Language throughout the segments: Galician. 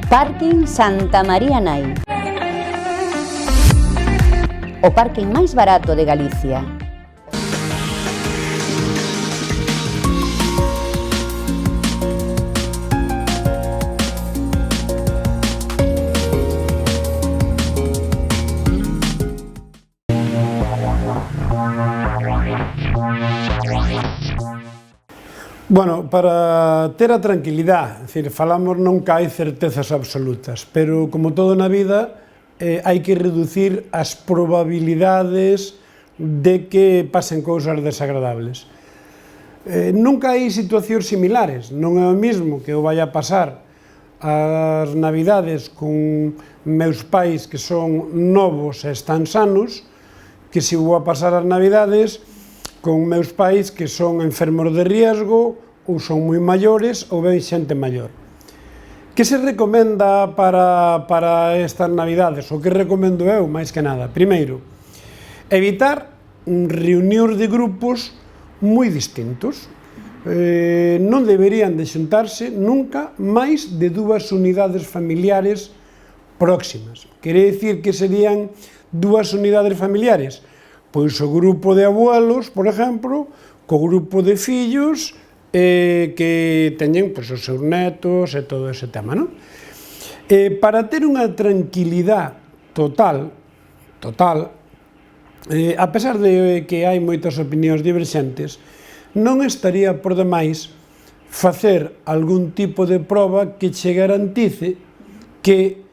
Parking Santa María Nai. O parking máis barato de Galicia. Bueno, para ter a tranquilidade, falamos nunca hai certezas absolutas, pero como todo na vida, hai que reducir as probabilidades de que pasen cousas desagradables. Nunca hai situacións similares, non é o mesmo que eu vaya a pasar as Navidades con meus pais que son novos e están sanos, que se vou a pasar as Navidades con meus pais que son enfermos de riesgo ou son moi maiores ou ben xente maior. Que se recomenda para estas Navidades? O que recomendo eu, máis que nada? Primeiro, evitar reunións de grupos moi distintos. Non deberían de xuntarse nunca máis de 2 unidades familiares próximas. Quere dicir que serían 2 unidades familiares? Pois o grupo de abuelos, por exemplo, co grupo de fillos que teñen os seus netos e todo ese tema, non? Para ter unha tranquilidade total, a pesar de que hai moitas opinións diverxentes, non estaría por demais facer algún tipo de proba que che garantice que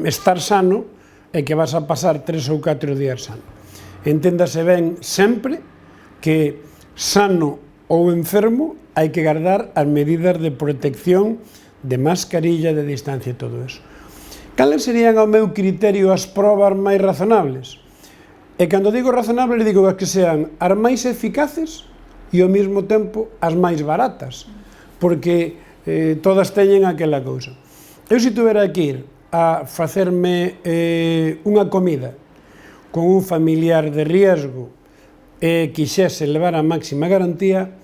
estar sano e que vas a pasar 3 ou 4 días sano. Enténdase ben sempre que sano ou enfermo hai que guardar as medidas de protección, de mascarilla, de distancia e todo eso. Cales serían, ao meu criterio, as probas máis razonables? E cando digo razonables, digo que sean as máis eficaces e ao mesmo tempo as máis baratas, porque todas teñen aquela cousa. Eu se tuvera que ir a facerme unha comida con un familiar de riesgo e quixese levar a máxima garantía,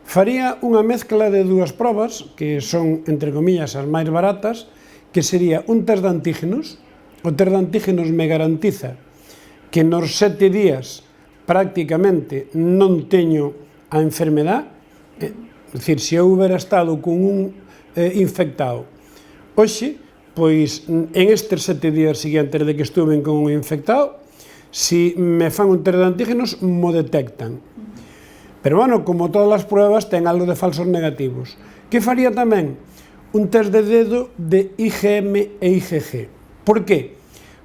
faría unha mezcla de 2 probas, que son, entre comillas, as máis baratas, que sería un test de antígenos. O test de antígenos me garantiza que nos 7 días prácticamente non teño a enfermedade, é dicir, se eu hubiera estado con un infectado hoxe, pois en estes 7 días seguintes de que estuve con un infectado, se me fan un test de antígenos, mo detectan. Pero, bueno, como todas as pruebas, ten algo de falsos negativos. Que faría tamén? Un test de dedo de IgM e IgG. Por qué?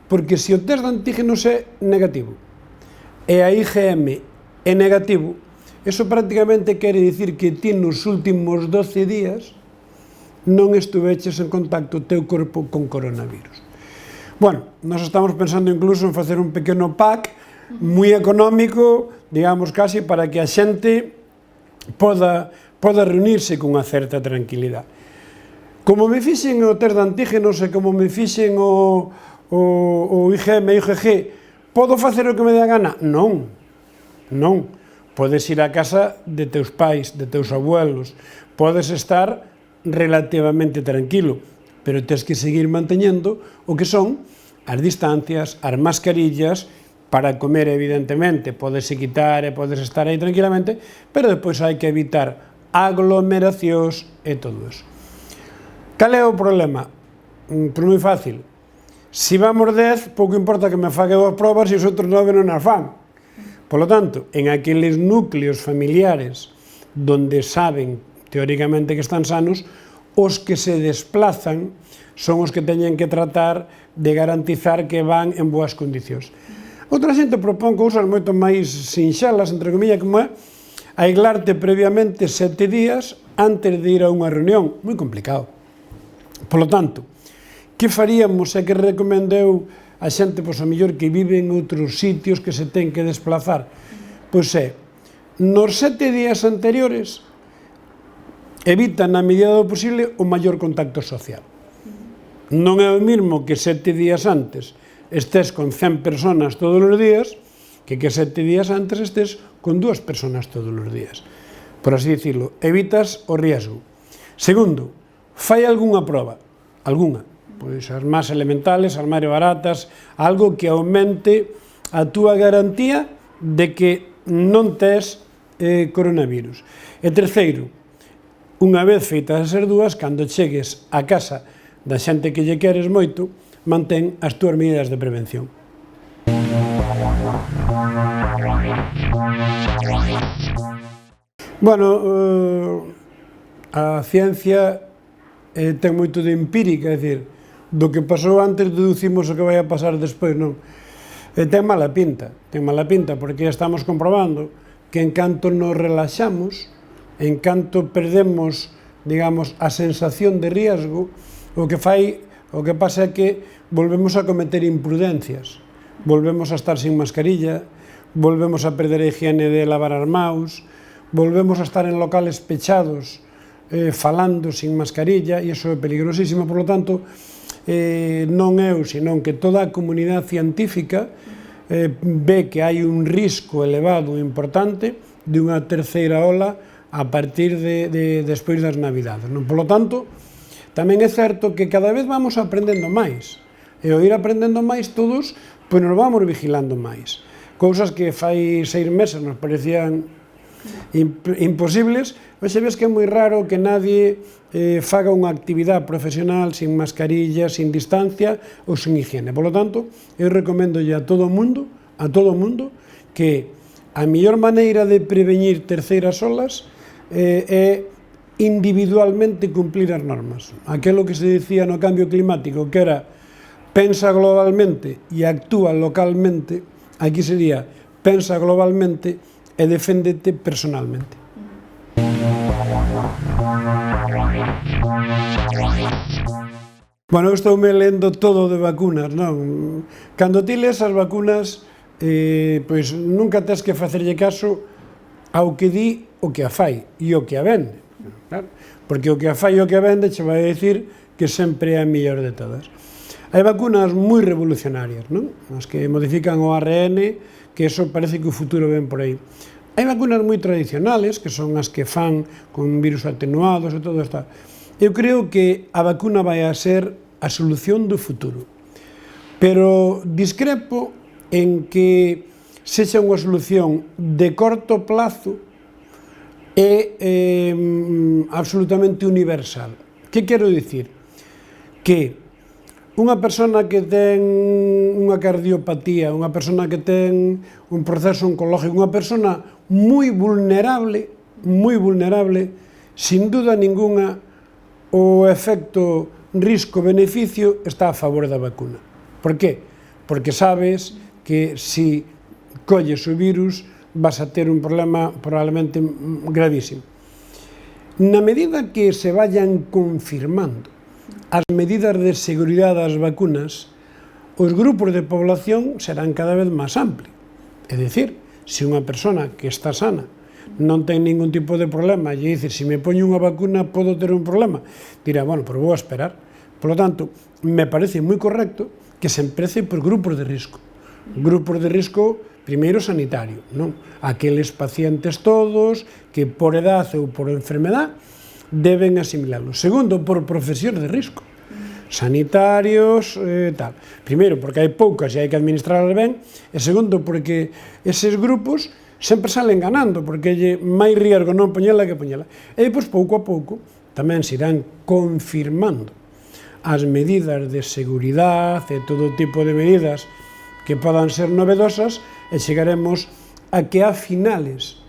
Porque se o test de antígenos é negativo e a IgM é negativo, eso prácticamente quere dicir que ti nos últimos 12 días non estuveches en contacto o teu corpo con coronavirus. Bueno, nos estamos pensando incluso en facer un pequeno pack moi económico, digamos, casi para que a xente poda reunirse con unha certa tranquilidade. Como me fixen o test de antígenos e como me fixen o IgM e IgG, podo facer o que me dé a gana? Non, non. Podes ir á casa de teus pais, de teus abuelos, podes estar relativamente tranquilo, pero tens que seguir manteñendo o que son as distancias, as mascarillas. Para comer, evidentemente, podese quitar e podes estar aí tranquilamente, pero depois hai que evitar aglomeracións e todo eso. Cal é o problema? Pois moi fácil. Se vamos 10, pouco importa que me fague 2 probas e os outros 9 non as fan. Por lo tanto, en aqueles núcleos familiares donde saben, teóricamente, que están sanos, os que se desplazan son os que teñen que tratar de garantizar que van en boas condicións. Outra xente propón cousas moito máis sinxelas, entre comillas, como é aislarte previamente 7 días antes de ir a unha reunión. Moi complicado. Por lo tanto, que faríamos e que recomendo eu a xente, pois, a mellor que vive en outros sitios que se ten que desplazar? Pois é, nos 7 días anteriores, evita na medida do posible o maior contacto social. Non é o mesmo que 7 días antes estés con 100 personas todos os días que 7 días antes estés con 2 personas todos os días. Por así dicirlo, evitas o riesgo. Segundo, fai algunha proba. algunha, pois as máis elementales, as máis baratas, algo que aumente a túa garantía de que non tes coronavirus. E terceiro, unha vez feitas as dúas, cando chegues a casa da xente que lle queres moito, mantén as túas medidas de prevención. Bueno, a ciencia ten moito de empírica, é dicir, do que pasou antes deducimos o que vai a pasar despois, non? Ten mala pinta, porque estamos comprobando que en canto nos relaxamos, en canto perdemos, digamos, a sensación de riesgo, o que pasa é que volvemos a cometer imprudencias, volvemos a estar sin mascarilla, volvemos a perder a higiene de lavar as mans, volvemos a estar en locales pechados, falando sin mascarilla, e iso é peligrosísimo. Por lo tanto, non eu, senón que toda a comunidade científica ve que hai un risco elevado importante de unha terceira ola a partir de despois das Navidades. Por lo tanto, tamén é certo que cada vez vamos aprendendo máis, e ao ir aprendendo máis todos, pois nos vamos vigilando máis. Cousas que fai 6 meses nos parecían imposibles, hoxe ves que é moi raro que nadie faga unha actividade profesional sin mascarilla, sin distancia ou sin higiene. Por lo tanto, eu recomendo a todo o mundo, que a mellor maneira de prevenir terceiras olas é individualmente cumplir as normas. Aquelo que se dicía no cambio climático, que era pensa globalmente e actúa localmente, aquí sería pensa globalmente e deféndete personalmente. Bueno, eu estou-me lendo todo de vacunas, non? Cando ti lees as vacunas, pois nunca tens que facerlle caso ao que di o que a fai e o que a vende, claro? Porque o que a fai e o que a vende che vai a dicir que sempre é a mellor de todas. Hai vacunas moi revolucionarias, non? As que modifican o ARN, que eso parece que o futuro ven por aí. Hai vacunas moi tradicionales, que son as que fan con virus atenuados e todo isto. Eu creo que a vacuna vai a ser a solución do futuro, pero discrepo en que sexa unha solución de corto plazo e absolutamente universal. Que quero dicir? Que unha persona que ten unha cardiopatía, unha persona que ten un proceso oncológico, unha persona moi vulnerable, sin duda ninguna, o efecto risco-beneficio está a favor da vacuna. Por qué? Porque sabes que se colles o virus vas a ter un problema probablemente gravísimo. Na medida que se vayan confirmando as medidas de seguridade das vacunas, os grupos de población serán cada vez máis amplios. É dicir, se unha persona que está sana non ten ningún tipo de problema e dice, se me poño unha vacuna podo ter un problema, dirá, bueno, pero vou a esperar. Por lo tanto, me parece moi correcto que se emprece por grupos de risco. Grupos de risco, primeiro, sanitario, non? Aqueles pacientes todos que por edad ou por enfermedad deben asimilarlo. Segundo, por profesións de risco, sanitarios, tal. Primeiro, porque hai poucas e hai que administrarlas ben, e segundo, porque eses grupos sempre salen ganando, porque é máis riesgo non poñela que poñela. E depois, pouco a pouco, tamén se irán confirmando as medidas de seguridade e todo tipo de medidas que podan ser novedosas e chegaremos a que a finales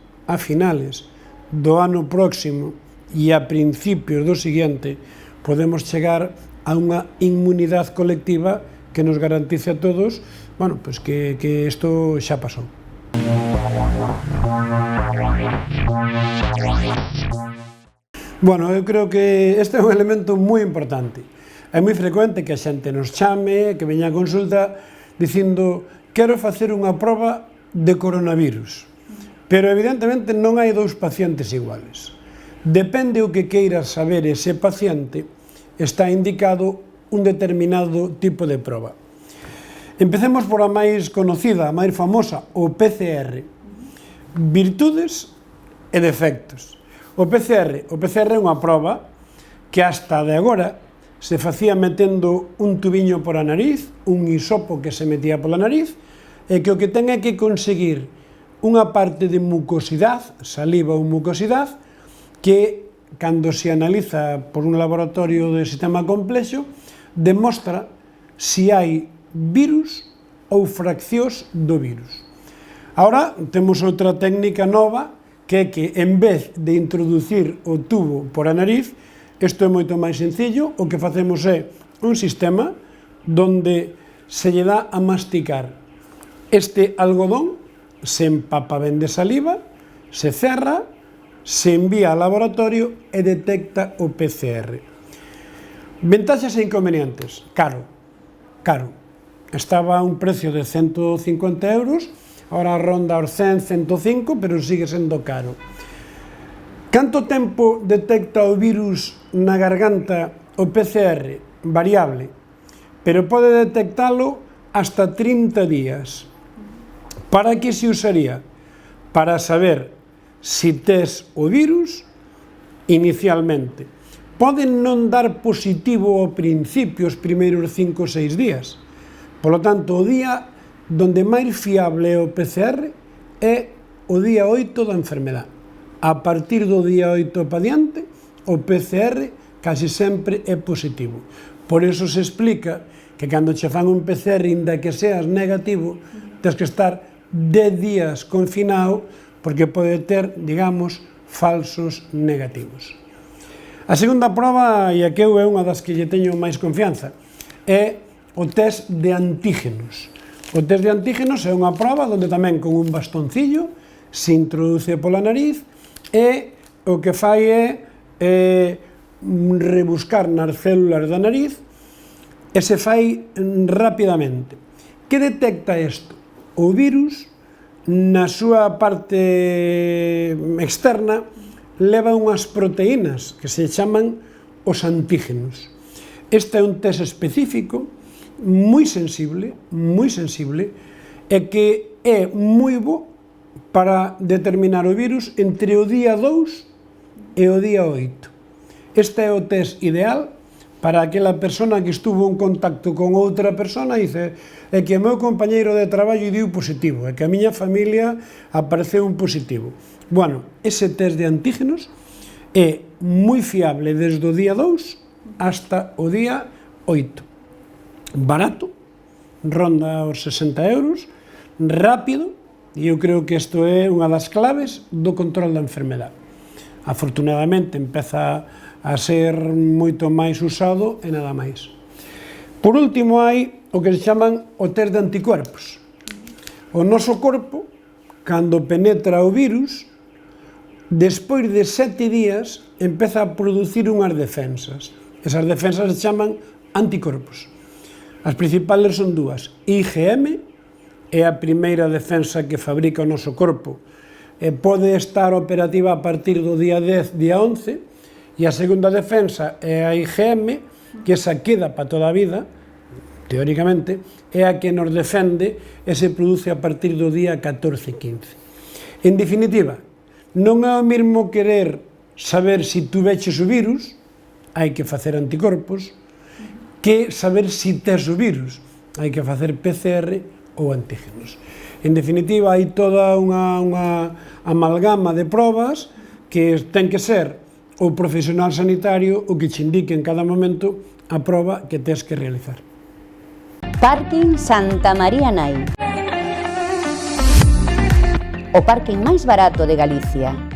do ano próximo e a principios do seguinte podemos chegar a unha inmunidade colectiva que nos garantice a todos, bueno, pues que isto xa pasou. Bueno, eu creo que este é un elemento moi importante. É moi frecuente que a xente nos chame, que veña a consulta, dicindo, quero facer unha proba de coronavirus. Pero evidentemente non hai dous pacientes iguales. Depende o que queira saber ese paciente, está indicado un determinado tipo de proba. Empecemos por a máis conocida, a máis famosa, o PCR. Virtudes e defectos. O PCR é unha proba que hasta de agora se facía metendo un tubiño por a nariz, un hisopo que se metía pola nariz, e que o que ten é que conseguir unha parte de mucosidade, saliva ou mucosidade, que, cando se analiza por un laboratorio de sistema complexo, demostra se hai virus ou fraccións do virus. Ahora, temos outra técnica nova, que é que, en vez de introducir o tubo por a nariz, isto é moito máis sencillo, o que facemos é un sistema donde se lle dá a masticar este algodón, se empapa ben de saliva, se cerra, se envía ao laboratorio e detecta o PCR. Ventaxas e inconvenientes. Caro. Estaba a un precio de 150 euros, ahora ronda os 100, 105, pero sigue sendo caro. Canto tempo detecta o virus na garganta o PCR? Variable, pero pode detectalo hasta 30 días. Para que se usaría? Para saber se tes o virus inicialmente. Poden non dar positivo ao principio os primeiros 5 ou 6 días. Polo tanto, o día donde máis fiable é o PCR é o día 8 da enfermedade. A partir do día 8 pa diante, o PCR casi sempre é positivo. Por iso se explica que cando che fan un PCR, inda que seas negativo, tens que estar 10 días confinado, porque pode ter, digamos, falsos negativos. A segunda proba, e a que eu é unha das que lle teño máis confianza, é o test de antígenos. O test de antígenos é unha proba onde tamén con un bastoncillo se introduce pola nariz e o que fai é rebuscar nas células da nariz e se fai rapidamente. Que detecta isto? O virus, na súa parte externa, leva unhas proteínas que se chaman os antígenos. Este é un test específico, moi sensible, e que é moi bo para determinar o virus entre o día 2 e o día 8. Este é o test ideal para aquela persona que estuvo en contacto con outra persona e dice é que o meu compañeiro de traballo diu positivo, é que a miña familia apareceu un positivo. Bueno, ese test de antígenos é moi fiable desde o día 2 hasta o día 8. Barato, ronda os 60 euros, rápido, e eu creo que isto é unha das claves do control da enfermedade. Afortunadamente, empeza a ser moito máis usado e nada máis. Por último, hai o que se chaman o test de anticuerpos. O noso corpo, cando penetra o virus, despois de 7 días, empeza a producir unhas defensas. Esas defensas se chaman anticorpos. As principales son dúas. IgM é a primeira defensa que fabrica o noso corpo. Pode estar operativa a partir do día 10, día 11, e a segunda defensa é a IgM, que esa queda para toda a vida, teóricamente, é a que nos defende e se produce a partir do día 14, 15. En definitiva, non é o mesmo querer saber se tu veches o virus, hai que facer anticorpos, que saber se tes o virus, hai que facer PCR ou antígenos. En definitiva, hai toda unha amalgama de probas que ten que ser o profesional sanitario o que che indique en cada momento a proba que tes que realizar. Parking Santa María Nai. O parking máis barato de Galicia.